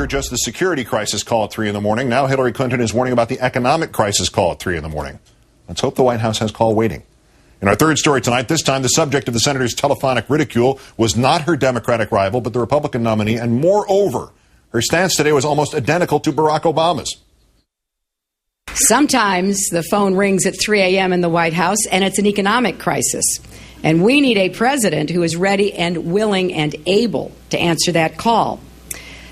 just the security crisis call at 3 in the morning. Now Hillary Clinton is warning about the economic crisis call at 3 in the morning. Let's hope the White House has call waiting. In our third story tonight, this time the subject of the senator's telephonic ridicule was not her Democratic rival, but the Republican nominee, and moreover, her stance today was almost identical to Barack Obama's. Sometimes the phone rings at 3 a.m. in the White House, and it's an economic crisis. And we need a president who is ready and willing and able to answer that call.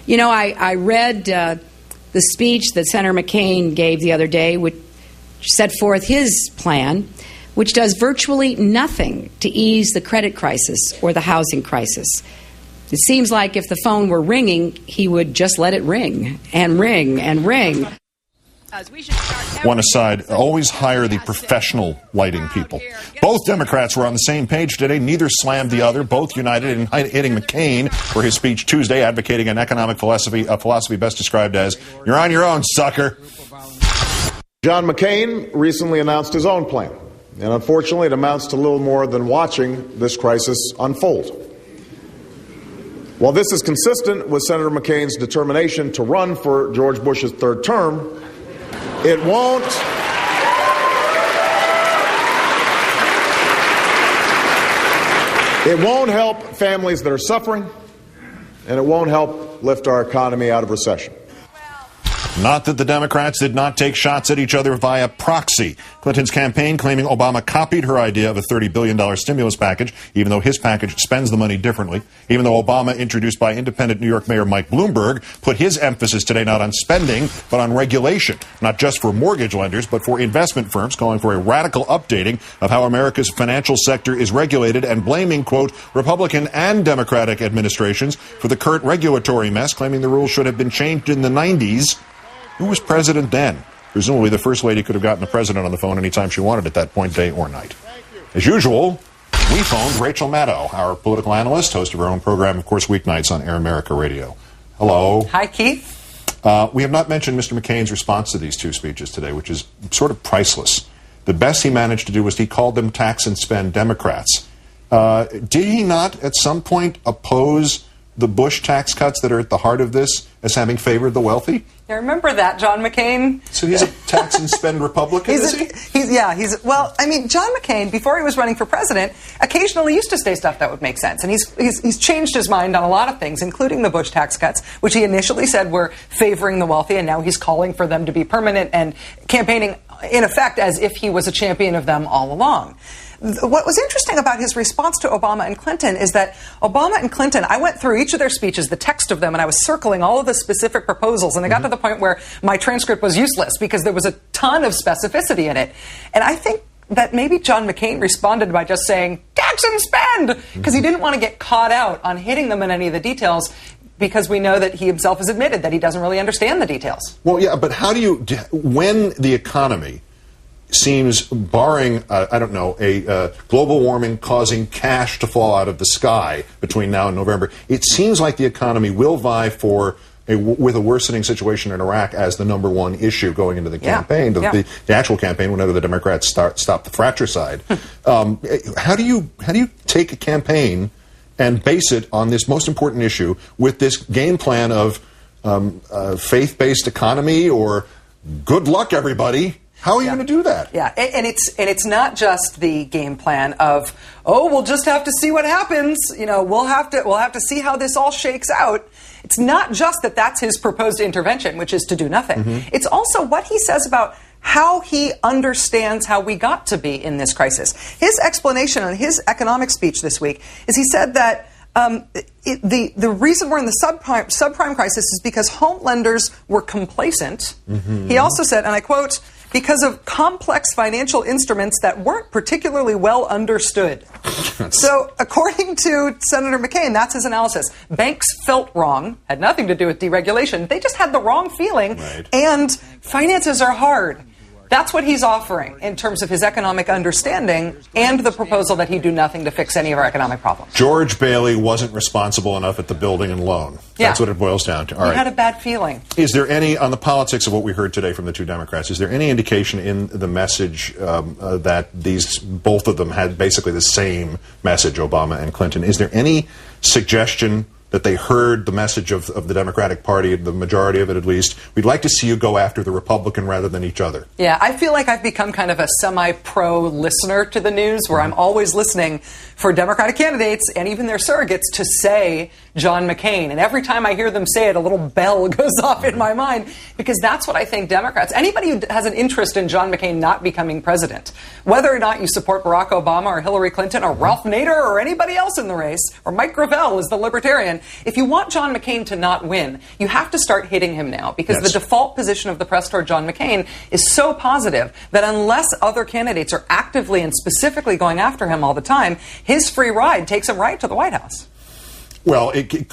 You know, I read the speech that Senator McCain gave the other day, which set forth his plan, which does virtually nothing to ease the credit crisis or the housing crisis. It seems like if the phone were ringing, he would just let it ring and ring and ring. One aside, always hire the professional lighting people. Both Democrats were on the same page today. Neither slammed the other. Both united in hitting McCain for his speech Tuesday, advocating an economic philosophy, a philosophy best described as, "You're on your own, sucker." John McCain recently announced his own plan. And unfortunately, it amounts to little more than watching this crisis unfold. While this is consistent with Senator McCain's determination to run for George Bush's third term, it won't help families that are suffering, and it won't help lift our economy out of recession. Not that the Democrats did not take shots at each other via proxy. Clinton's campaign claiming Obama copied her idea of a $30 billion stimulus package, even though his package spends the money differently. Even though Obama, introduced by independent New York Mayor Mike Bloomberg, put his emphasis today not on spending, but on regulation, not just for mortgage lenders, but for investment firms, calling for a radical updating of how America's financial sector is regulated and blaming, quote, Republican and Democratic administrations for the current regulatory mess, claiming the rules should have been changed in the 90s. Who was president then? Presumably the First Lady could have gotten the president on the phone anytime she wanted at that point, day or night. As usual, we phoned Rachel Maddow, our political analyst, host of our own program, of course, weeknights on Air America Radio. Hello. Hi, Keith. We have not mentioned Mr. McCain's response to these two speeches today, which is sort of priceless. The best he managed to do was he called them tax and spend Democrats. Did he not at some point oppose the Bush tax cuts that are at the heart of this as having favored the wealthy? Yeah, remember that, John McCain? So he's a tax and spend Republican, is he? Well, I mean, John McCain, before he was running for president, occasionally used to say stuff that would make sense. And he's changed his mind on a lot of things, including the Bush tax cuts, which he initially said were favoring the wealthy, and now he's calling for them to be permanent and campaigning, in effect, as if he was a champion of them all along. What was interesting about his response to Obama and Clinton is that Obama and Clinton, I went through each of their speeches, the text of them, and I was circling all of the specific proposals, and I got to the point where my transcript was useless because there was a ton of specificity in it. And I think that maybe John McCain responded by just saying, tax and spend, because he didn't want to get caught out on hitting them in any of the details, because we know that he himself has admitted that he doesn't really understand the details. Well, yeah, but how do you, when the economy seems, barring, a global warming causing cash to fall out of the sky between now and November, it seems like the economy will vie with a worsening situation in Iraq as the number one issue going into the campaign, the actual campaign, whenever the Democrats stop the fratricide. How do you take a campaign and base it on this most important issue with this game plan of faith-based economy or good luck, everybody? How are you going to do that? Yeah, and it's not just the game plan of, we'll just have to see what happens. You know, we'll have to see how this all shakes out. It's not just that that's his proposed intervention, which is to do nothing. Mm-hmm. It's also what he says about how he understands how we got to be in this crisis. His explanation on his economic speech this week is he said that the reason we're in the subprime crisis is because home lenders were complacent. Mm-hmm. He also said, and I quote, because of complex financial instruments that weren't particularly well understood. So, according to Senator McCain, that's his analysis. Banks felt wrong, had nothing to do with deregulation. They just had the wrong feeling, and finances are hard. That's what he's offering in terms of his economic understanding and the proposal that he do nothing to fix any of our economic problems. George Bailey wasn't responsible enough at the building and loan. That's what it boils down to. All right. He had a bad feeling. Is there any, on the politics of what we heard today from the two Democrats, is there any indication in the message that both of them had basically the same message, Obama and Clinton? Is there any suggestion that they heard the message of the Democratic Party, the majority of it at least. We'd like to see you go after the Republican rather than each other. Yeah, I feel like I've become kind of a semi-pro listener to the news, where I'm always listening for Democratic candidates and even their surrogates to say John McCain. And every time I hear them say it, a little bell goes off in my mind, because that's what I think Democrats, anybody who has an interest in John McCain not becoming president, whether or not you support Barack Obama or Hillary Clinton or Ralph Nader or anybody else in the race, or Mike Gravel is the libertarian, if you want John McCain to not win, you have to start hitting him now, because the default position of the press toward John McCain is so positive that unless other candidates are actively and specifically going after him all the time, his free ride takes him right to the White House. Well, it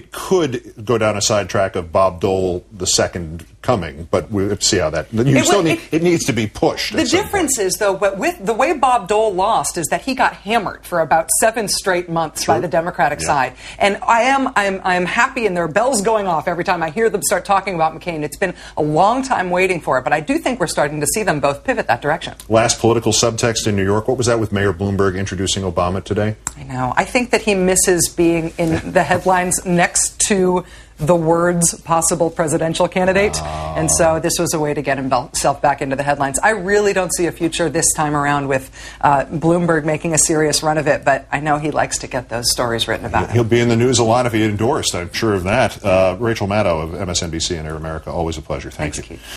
could go down a sidetrack of Bob Dole the second coming, but we'll see how that. It needs to be pushed. The difference is, though, with the way Bob Dole lost, is that he got hammered for about 7 straight months by the Democratic side, and I'm happy, and there are bells going off every time I hear them start talking about McCain. It's been a long time waiting for it, but I do think we're starting to see them both pivot that direction. Last political subtext in New York. What was that with Mayor Bloomberg introducing Obama today? I know. I think that he misses being in the headlines next to the words possible presidential candidate. And so this was a way to get himself back into the headlines. I really don't see a future this time around with Bloomberg making a serious run of it, but I know he likes to get those stories written about him. He'll be in the news a lot if he endorsed, I'm sure of that. Rachel Maddow of MSNBC and Air America, always a pleasure. Thank you. Keith.